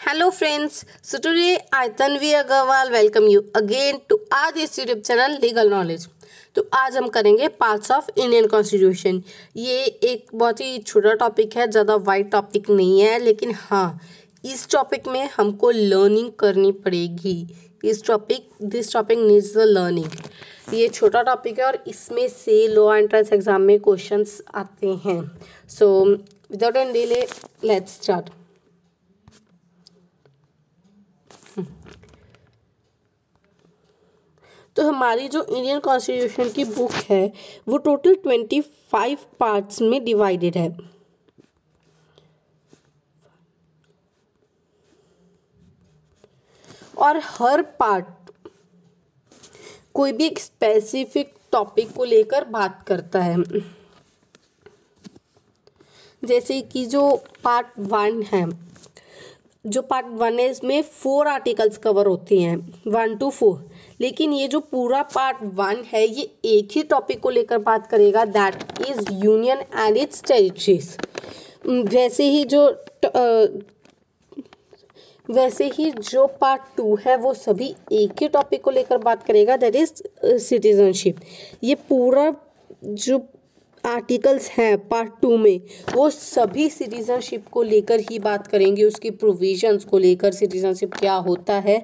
Hello friends, so today I Tanvi Agarwal welcome you again to our this YouTube channel Legal Knowledge। तो आज हम करेंगे parts of Indian constitution. ये एक बहुत ही छोटा टॉपिक है, ज़्यादा वाइड टॉपिक नहीं है, लेकिन हाँ इस टॉपिक में हमको लर्निंग करनी पड़ेगी। This topic needs the learning. ये छोटा टॉपिक है और इसमें से लॉ एंट्रेंस एग्जाम में क्वेश्चंस आते हैं। So without any delay let's start. तो हमारी जो इंडियन कॉन्स्टिट्यूशन की बुक है वो टोटल 25 पार्ट्स में डिवाइडेड है। और हर पार्ट कोई भी एक स्पेसिफिक टॉपिक को लेकर बात करता है। जैसे कि जो पार्ट 1 है, जो पार्ट 1 है इसमें 4 आर्टिकल्स कवर होते हैं 1 to 4। लेकिन ये जो पूरा पार्ट 1 है ये एक ही टॉपिक को लेकर बात करेगा, that is union and its territories. वैसे ही जो पार्ट 2 है वो सभी एक ही टॉपिक को लेकर बात करेगा, दैट इज सिटीजनशिप। ये पूरा जो आर्टिकल्स हैं पार्ट 2 में वो सभी सिटीजनशिप को लेकर ही बात करेंगे, उसकी प्रोविजंस को लेकर, सिटीजनशिप क्या होता है,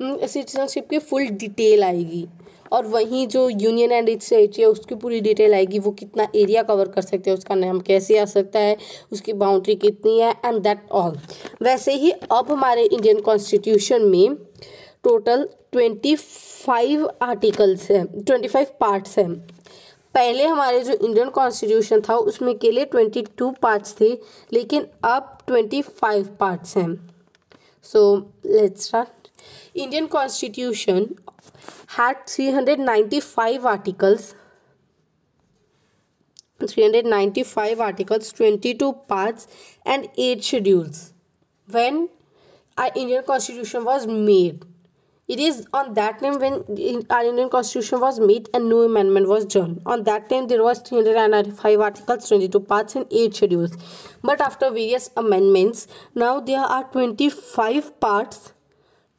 सिटीजनशिप की फुल डिटेल आएगी। और वहीं जो यूनियन एंड इट्स टेरिटरी है उसकी पूरी डिटेल आएगी, वो कितना एरिया कवर कर सकते हैं, उसका नाम कैसे आ सकता है, उसकी बाउंड्री कितनी है एंड दैट ऑल। वैसे ही अब हमारे इंडियन कॉन्स्टिट्यूशन में टोटल 25 आर्टिकल्स हैं, 25 पार्ट्स हैं। पहले हमारे जो इंडियन कॉन्स्टिट्यूशन था उसमें के लिए 22 पार्ट्स थे, लेकिन अब 25 पार्ट्स हैं। So let's start. Indian constitution had 395 articles, 22 parts and 8 schedules when our Indian Constitution was made. It is on that time when our Indian Constitution was made and no amendment was done. On that time there was 395 articles, 22 parts and 8 schedules. But after various amendments, now there are 25 parts,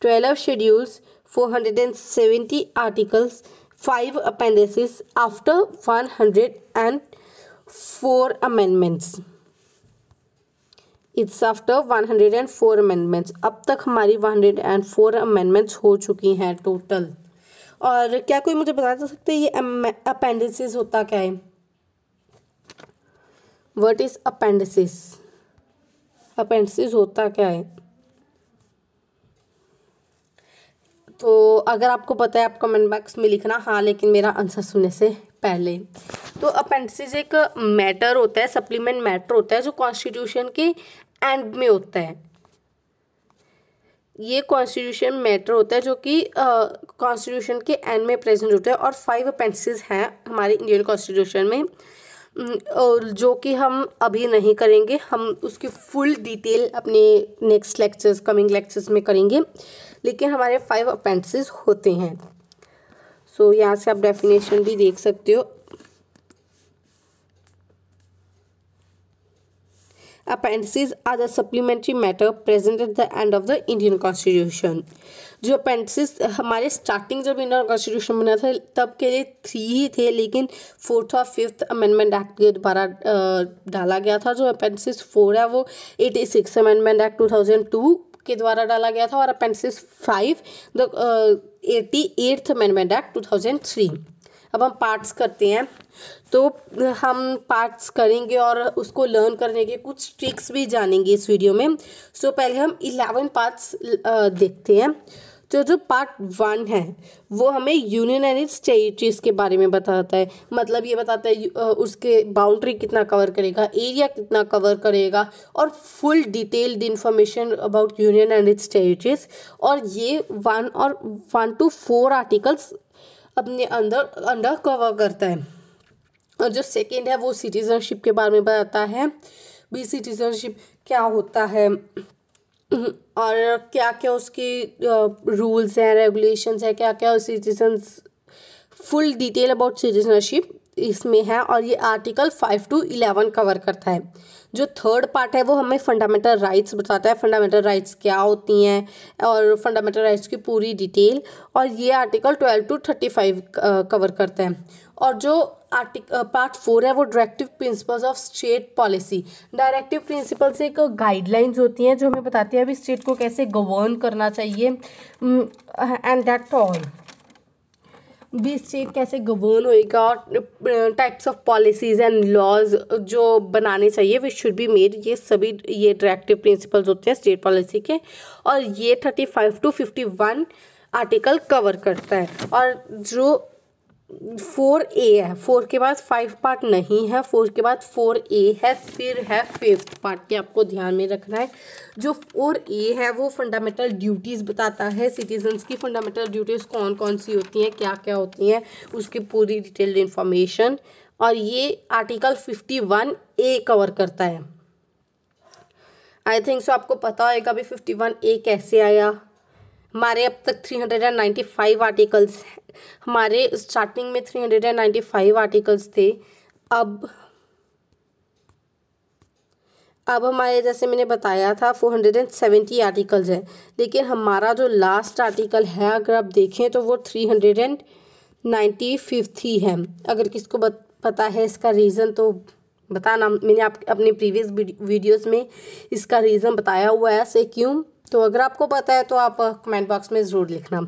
12 schedules, 470 articles, 5 appendices after 104 amendments. It's after 104 amendments. अब तक हमारी 104 amendments हो चुकी हैं total. और क्या कोई मुझे बता सकते हैं ये appendices होता क्या है? What is appendices? Appendices होता क्या है? तो अगर आपको पता है आप कमेंट बॉक्स में लिखना हाँ, लेकिन मेरा आंसर सुनने से पहले। तो अपेंडिसेस एक मैटर होता है, सप्लीमेंट मैटर होता है जो कॉन्स्टिट्यूशन के एंड में होता है। ये कॉन्स्टिट्यूशन मैटर होता है जो कि कॉन्स्टिट्यूशन के एंड में प्रेजेंट होता है। और 5 अपेंडिसेस हैं हमारे इंडियन कॉन्स्टिट्यूशन में, और जो कि हम अभी नहीं करेंगे, हम उसकी फुल डिटेल अपने नेक्स्ट लेक्चर्स, कमिंग लेक्चर्स में करेंगे। लेकिन हमारे 5 अपेंडिसेस होते हैं। सो यहाँ से आप डेफिनेशन भी देख सकते हो। Appendices are the supplementary matter present at the end of the Indian Constitution. जो अपेंडिसेस हमारे स्टार्टिंग जब इंडियन कॉन्स्टिट्यूशन बना था तब के लिए 3 ही थे, लेकिन 4th और 5th अमेंडमेंट एक्ट के द्वारा डाला गया था। जो अपेंडिसेस 4 है वो 86 अमेंडमेंट एक्ट 2002 के द्वारा डाला गया था, और appendices 5 the 88th amendment act 2003। अब हम पार्ट्स करते हैं, तो हम पार्ट्स करेंगे और उसको लर्न करने के कुछ ट्रिक्स भी जानेंगे इस वीडियो में। सो पहले हम 11 पार्ट्स देखते हैं। तो जो पार्ट 1 है वो हमें यूनियन एंड इट्स टेरिटरीज के बारे में बताता है। मतलब ये बताता है उसके बाउंड्री कितना कवर करेगा, एरिया कितना कवर करेगा, और full detailed information about union and its territories. और ये 1 to 4 आर्टिकल्स अपने अंडर कवर करता है। और जो सेकंड है वो सिटीजनशिप के बारे में बताता है, भी सिटीजनशिप क्या होता है और क्या क्या उसकी रूल्स हैं, रेगुलेशंस है, क्या क्या citizens, full detail about citizenship. इसमें है और ये आर्टिकल 5 to 11 कवर करता है। जो थर्ड पार्ट है वो हमें फंडामेंटल राइट्स बताता है, फंडामेंटल राइट्स क्या होती हैं और फंडामेंटल राइट्स की पूरी डिटेल, और ये आर्टिकल 12 to 35 कवर करता है। और जो पार्ट 4 है वो directive principles of state policy. Directive principles एक गाइडलाइंस होती हैं जो हमें बताती है अभी स्टेट को कैसे गवर्न करना चाहिए, एंड दैट ऑल। भी स्टेट कैसे गवर्न होएगा और types of policies and laws जो बनाने चाहिए विच शुड बी मेड, ये सभी ये डायरेक्टिव प्रिंसिपल्स होते हैं स्टेट पॉलिसी के। और ये 35 to 51 आर्टिकल कवर करता है। और जो 4A है, 4 के बाद 5 पार्ट नहीं है, 4 के बाद 4A है, फिर है 5th पार्ट के, आपको ध्यान में रखना है। जो 4A है वो फंडामेंटल ड्यूटीज़ बताता है, सिटीजन्स की फंडामेंटल ड्यूटीज़ कौन कौन सी होती हैं, क्या क्या होती हैं, उसकी पूरी डिटेल्ड इंफॉर्मेशन। और ये आर्टिकल 51A कवर करता है। आई थिंक सो आपको पता होगा अभी 51A कैसे आया। हमारे अब तक 395 आर्टिकल्स, हमारे स्टार्टिंग में 395 आर्टिकल्स थे। अब हमारे जैसे मैंने बताया था 470 आर्टिकल्स हैं, लेकिन हमारा जो लास्ट आर्टिकल है अगर आप देखें तो वो 395 ही है। अगर किसको पता है इसका रीज़न तो बताना, मैंने अपने प्रीवियस वीडियोस में इसका रीज़न बताया हुआ है ऐसे क्यों, तो अगर आपको पता है तो आप कमेंट बॉक्स में ज़रूर लिखना।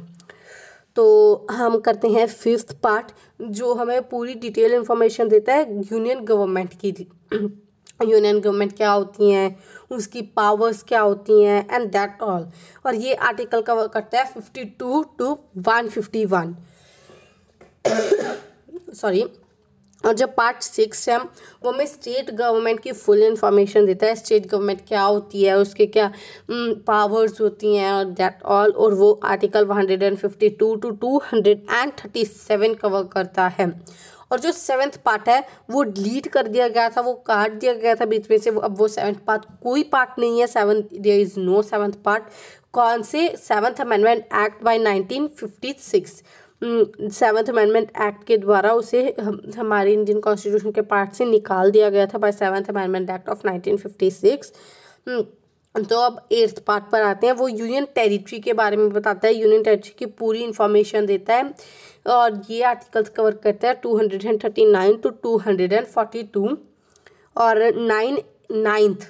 तो हम करते हैं 5th पार्ट जो हमें पूरी डिटेल इन्फॉर्मेशन देता है यूनियन गवर्नमेंट की। यूनियन गवर्नमेंट क्या होती हैं, उसकी पावर्स क्या होती हैं, एंड दैट ऑल। और ये आर्टिकल कवर करता है 52 to 151 सॉरी। और जो पार्ट 6 है वो हमें स्टेट गवर्नमेंट की फुल इंफॉर्मेशन देता है, स्टेट गवर्नमेंट क्या होती है, उसके क्या पावर्स होती हैं और दैट ऑल। और वो आर्टिकल 152 to 237 कवर करता है। और जो 7th पार्ट है वो डिलीट कर दिया गया था, वो काट दिया गया था बीच में से, अब वो 7th पार्ट कोई पार्ट नहीं है, there is no 7th part. कौन से 7th amendment act by 1956, 7th amendment act के द्वारा उसे हमारे इंडियन कॉन्स्टिट्यूशन के पार्ट से निकाल दिया गया था bye 7th amendment act of 1956। तो अब 8th पार्ट पर आते हैं, वो यूनियन टेरिटरी के बारे में बताता है, यूनियन टेरिटरी की पूरी इंफॉर्मेशन देता है। और ये आर्टिकल्स कवर करता है 239 to 242। और 9th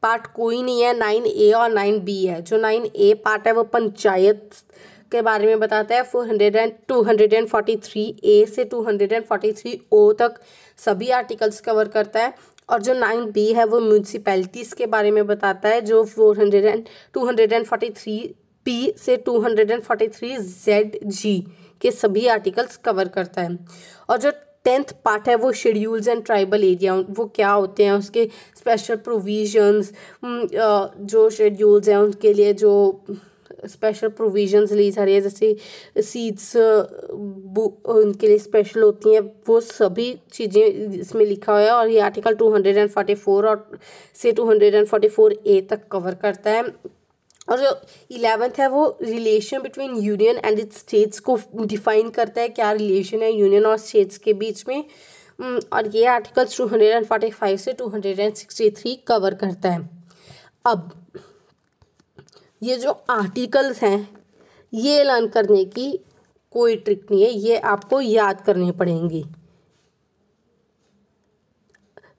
पार्ट कोई नहीं है, 9A और 9B है। जो 9A पार्ट है वो पंचायत के बारे में बताता है, 243A से 243O तक सभी आर्टिकल्स कवर करता है। और जो 9B है वो म्यूनसिपैलिटीज़ के बारे में बताता है, जो 243P से 243ZG के सभी आर्टिकल्स कवर करता है। और जो 10th पार्ट है वो शेड्यूल्स एंड ट्राइबल एरिया, वो क्या होते हैं, उसके स्पेशल प्रोविजंस, जो शेड्यूल्स हैं उनके लिए जो स्पेशल प्रोविजंस ली जा रही है, जैसे सीट्स उनके लिए स्पेशल होती हैं, वो सभी चीज़ें इसमें लिखा हुआ है। और ये आर्टिकल 244 और से 244A तक कवर करता है। और जो 11th है वो relation between union and it's states को डिफाइन करता है, क्या रिलेशन है यूनियन और स्टेट्स के बीच में। और ये आर्टिकल्स 245 से 263 कवर करता है। अब ये जो आर्टिकल्स हैं ये लर्न करने की कोई ट्रिक नहीं है, ये आपको याद करनी पड़ेंगी।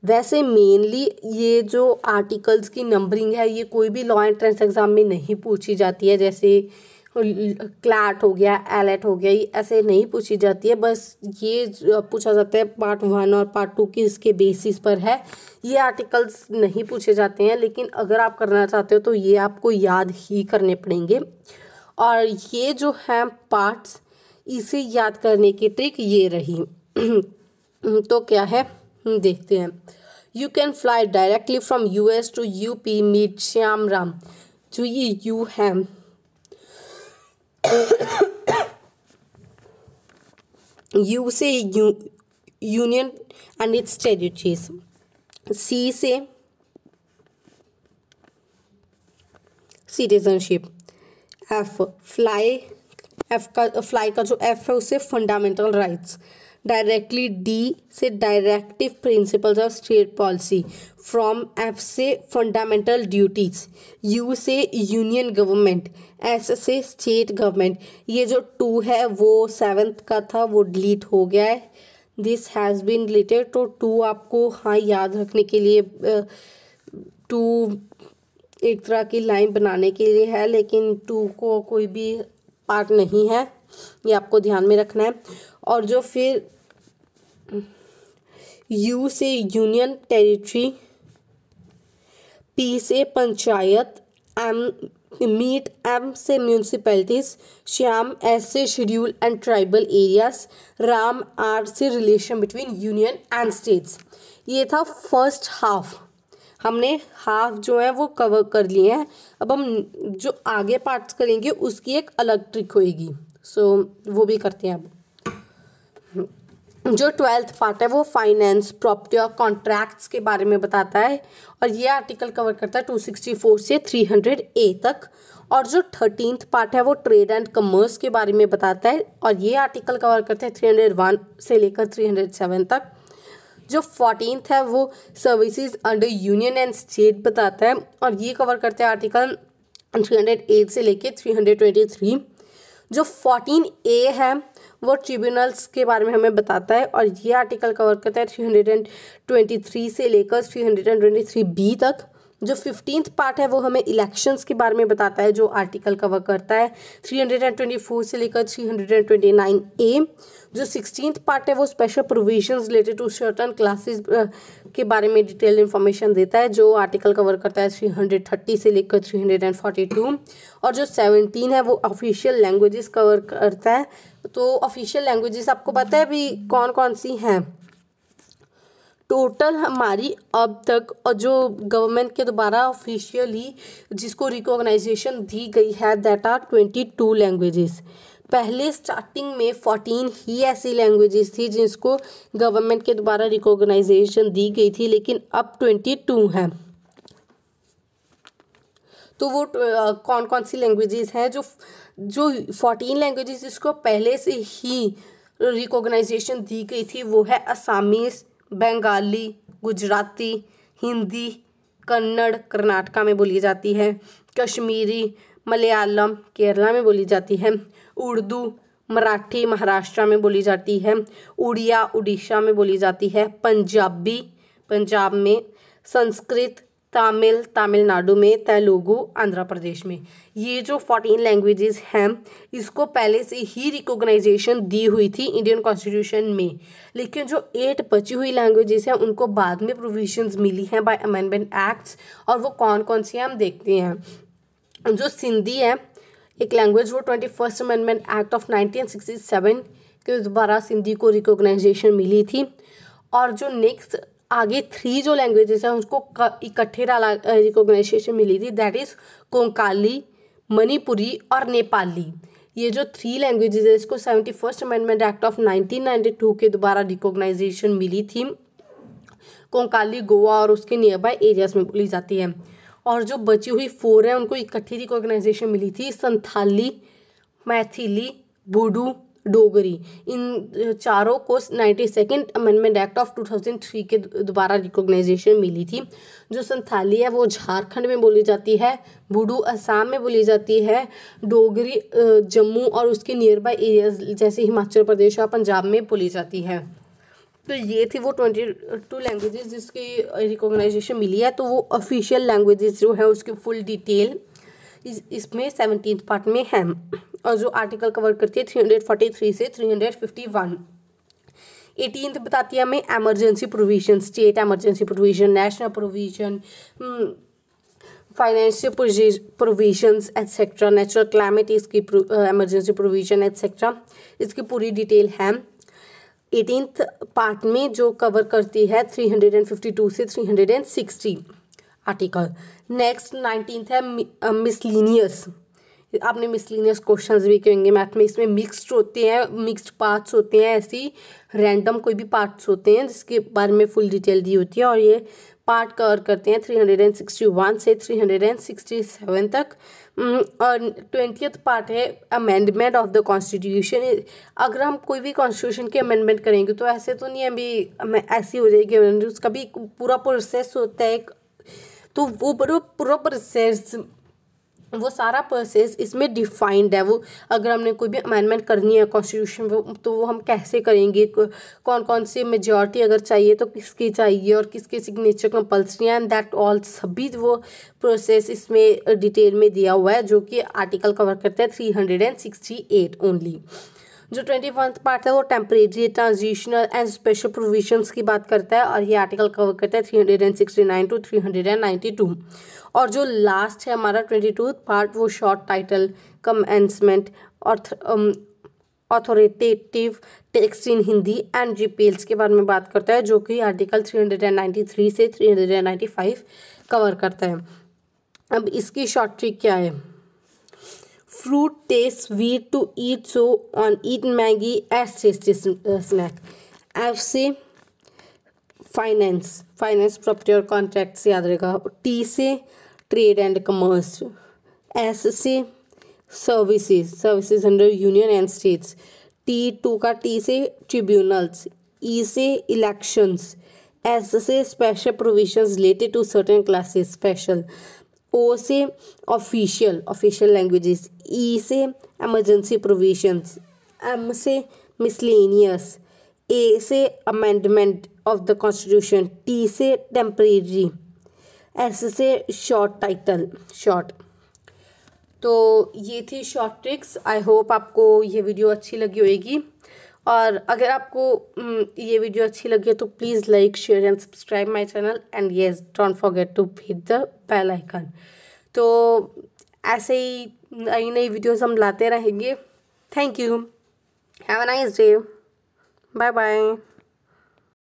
वैसे मेनली ये जो आर्टिकल्स की नंबरिंग है ये कोई भी लॉ एंट्रेंस एग्ज़ाम में नहीं पूछी जाती है, जैसे क्लैट हो गया, एलेट हो गया, ये ऐसे नहीं पूछी जाती है। बस ये पूछा जाता है पार्ट 1 और पार्ट 2 की इसके बेसिस पर है, ये आर्टिकल्स नहीं पूछे जाते हैं। लेकिन अगर आप करना चाहते हो तो ये आपको याद ही करने पड़ेंगे। और ये जो है पार्ट्स, इसे याद करने की ट्रिक ये रही। तो क्या है देखते हैं। You can fly directly from US to UP meet Shyam Ram. जो ये यू है यू से union and its territories, C से सिटीजनशिप, एफ फ्लाई, एफ का जो एफ है उससे फंडामेंटल राइट्स, डायरेक्टली, डी से directive principles of state policy, from, F से फंडामेंटल ड्यूटीज, यू से यूनियन गवर्नमेंट, एस से स्टेट गवर्नमेंट। ये जो 2 है वो 7th का था, वो डिलीट हो गया है, दिस हैज़ बीन डिलीटेड। तो 2 आपको हाँ याद रखने के लिए 2 एक तरह की लाइन बनाने के लिए है, लेकिन 2 को कोई भी पार्ट नहीं है, ये आपको ध्यान में रखना है। और जो फिर यू से यूनियन टेरिटरी, पी से पंचायत, एम मीट, एम से म्यूनसिपैलिटीज, श्याम एस से schedule and tribal areas, Ram R से relation between union and states. ये था फर्स्ट हाफ, हमने हाफ जो है वो कवर कर लिए हैं। अब हम जो आगे पार्ट्स करेंगे उसकी एक अलग ट्रिक होएगी, सो वो भी करते हैं। अब जो 12th पार्ट है वो फाइनेंस, प्रॉपर्टी और कॉन्ट्रैक्ट्स के बारे में बताता है, और ये आर्टिकल कवर करता है 264 से 300A तक। और जो 13th पार्ट है वो ट्रेड एंड कमर्स के बारे में बताता है, और ये आर्टिकल कवर करता है 301 से लेकर 307 तक। जो 14th है वो services under union and state बताता है, और ये कवर करते हैं आर्टिकल 308 से लेके 323। जो 14A है वो ट्रिब्यूनल्स के बारे में हमें बताता है, और ये आर्टिकल कवर करता है 323 से लेकर 323B तक। जो 15th पार्ट है वो हमें इलेक्शंस के बारे में बताता है, जो आर्टिकल कवर करता है 324 से लेकर 329A। जो 16th पार्ट है वो special provisions related to certain classes के बारे में डिटेल इन्फॉर्मेशन देता है, जो आर्टिकल कवर करता है 330 से लेकर 342। और जो 17 है वो ऑफिशियल लैंग्वेजेस कवर करता है। तो ऑफिशियल लैंग्वेजेस आपको पता है भी कौन कौन सी हैं? टोटल हमारी अब तक और जो गवर्नमेंट के द्वारा ऑफिशियली जिसको रिकॉग्नाइजेशन दी गई है दैट आर 22 लैंग्वेजेस। पहले स्टार्टिंग में 14 ही ऐसी लैंग्वेजेस थी जिसको गवर्नमेंट के द्वारा रिकॉग्नाइजेशन दी गई थी, लेकिन अब 22 हैं। तो वो कौन कौन सी लैंग्वेजेस हैं? जो 14 लैंग्वेजेस जिसको पहले से ही रिकॉग्नाइजेशन दी गई थी वो है असामीज, बंगाली, गुजराती, हिंदी, कन्नड़ कर्नाटका में बोली जाती है, कश्मीरी, मलयालम केरला में बोली जाती है, उर्दू मराठी महाराष्ट्र में बोली जाती है, उड़िया उड़ीसा में बोली जाती है, पंजाबी पंजाब में, संस्कृत तमिल तमिलनाडु में, तेलुगु आंध्र प्रदेश में। ये जो 14 लैंग्वेजेस हैं इसको पहले से ही रिकॉग्नाइजेशन दी हुई थी इंडियन कॉन्स्टिट्यूशन में, लेकिन जो 8 बची हुई लैंग्वेजेस हैं उनको बाद में प्रोविजंस मिली हैं बाय अमेंडमेंट एक्ट्स, और वो कौन कौन सी हैं हम देखते हैं। जो सिंधी है एक लैंग्वेज, वो 21st अमेंडमेंट एक्ट ऑफ 1967 के द्वारा सिंधी को रिकॉग्नाइजेशन मिली थी। और जो नेक्स्ट आगे 3 जो लैंग्वेजेस हैं उसको इकट्ठे रिकॉग्नाइजेशन मिली थी, दैट इज़ कोंकाली, मणिपुरी और नेपाली। ये जो 3 लैंग्वेजेस है इसको 71st अमेंडमेंट एक्ट ऑफ 1992 के द्वारा रिकॉग्नाइजेशन मिली थी। कोंकाली गोवा और उसके नियर बाय एरियाज में बोली जाती है। और जो बची हुई 4 है उनको इकट्ठी रिकॉग्नाइजेशन मिली थी, संथाली, मैथिली, बूडू, डोगरी। इन चारों को 92nd अमेंडमेंट एक्ट ऑफ 2003 के द्वारा रिकॉग्नाइजेशन मिली थी। जो संथाली है वो झारखंड में बोली जाती है, बूडू असम में बोली जाती है, डोगरी जम्मू और उसके नियर बाय एरियाज जैसे हिमाचल प्रदेश और पंजाब में बोली जाती है। तो ये थी वो 22 लैंग्वेजेस जिसकी रिकॉग्नाइजेशन मिली है। तो वो ऑफिशियल लैंग्वेजेस जो है उसकी फुल डिटेल इसमें 17th पार्ट में है, और जो आर्टिकल कवर करती है 343 से 351। 18th बताती है हमें emergency provision, state emergency provision, national provision, financial provisions etcetera, natural climate इसकी एमरजेंसी प्रोविजन एटसेट्रा, इसकी पूरी डिटेल है 18th पार्ट में जो कवर करती है 352 से 360 आर्टिकल। नेक्स्ट 19th है मिसलिनियस। आपने मिसलिनियस क्वेश्चंस भी करेंगे मैथ में, इसमें मिक्स्ड होते हैं, मिक्स्ड पार्ट्स होते हैं, ऐसी रैंडम कोई भी पार्ट्स होते हैं जिसके बारे में फुल डिटेल दी होती है, और ये पार्ट कवर करते हैं 361 से 367 तक। और 20th पार्ट है अमेंडमेंट ऑफ द कॉन्स्टिट्यूशन। अगर हम कोई भी कॉन्स्टिट्यूशन की अमेंडमेंट करेंगे तो ऐसे तो नहीं अभी ऐसी हो जाएगी, उसका भी पूरा प्रोसेस होता है। तो वो पूरा प्रोसेस, वो सारा प्रोसेस इसमें डिफाइंड है। वो अगर हमने कोई भी अमेंडमेंट करनी है कॉन्स्टिट्यूशन तो वो हम कैसे करेंगे, कौन कौन सी मेजॉरिटी अगर चाहिए तो किसकी चाहिए और किसके सिग्नेचर कंपल्सरी है, एंड दैट ऑल सभी वो प्रोसेस इसमें डिटेल में दिया हुआ है, जो कि आर्टिकल कवर करता है 368 ओनली। जो 21st पार्ट है वो temporary, transitional and special provisions की बात करता है, और ये आर्टिकल कवर करता है 369 टू 392। और जो लास्ट है हमारा 22 पार्ट वो short title, commencement, authoritative text in Hindi and repeals के बारे में बात करता है, जो कि आर्टिकल 393 से 395 कवर करता है। अब इसकी शॉर्ट ट्रिक क्या है? Fruit tastes sweet to eat, so on eat Maggie as tasty snack. F से फाइनेंस, प्रॉपर्टी और कॉन्ट्रैक्ट से याद रहेगा। T से ट्रेड एंड कमर्स। S से services under union and states. T2 का T से ट्रिब्यूनल्स। E से इलेक्शंस। S से special provisions related to certain classes special. O से ऑफिशियल लैंग्वेजेस। E से एमरजेंसी प्रोविजंस। M से मिसलेनियस। A से amendment of the constitution. T से temporary. S से शॉर्ट टाइटल, शॉर्ट। तो ये थी शॉर्ट ट्रिक्स। आई होप आपको ये वीडियो अच्छी लगी होगी, और अगर आपको ये वीडियो अच्छी लगी तो please like, share and subscribe my channel, and yes don't forget to hit the bell icon. तो ऐसे ही नई नई वीडियोस हम लाते रहेंगे। Thank you, have a nice day, bye bye.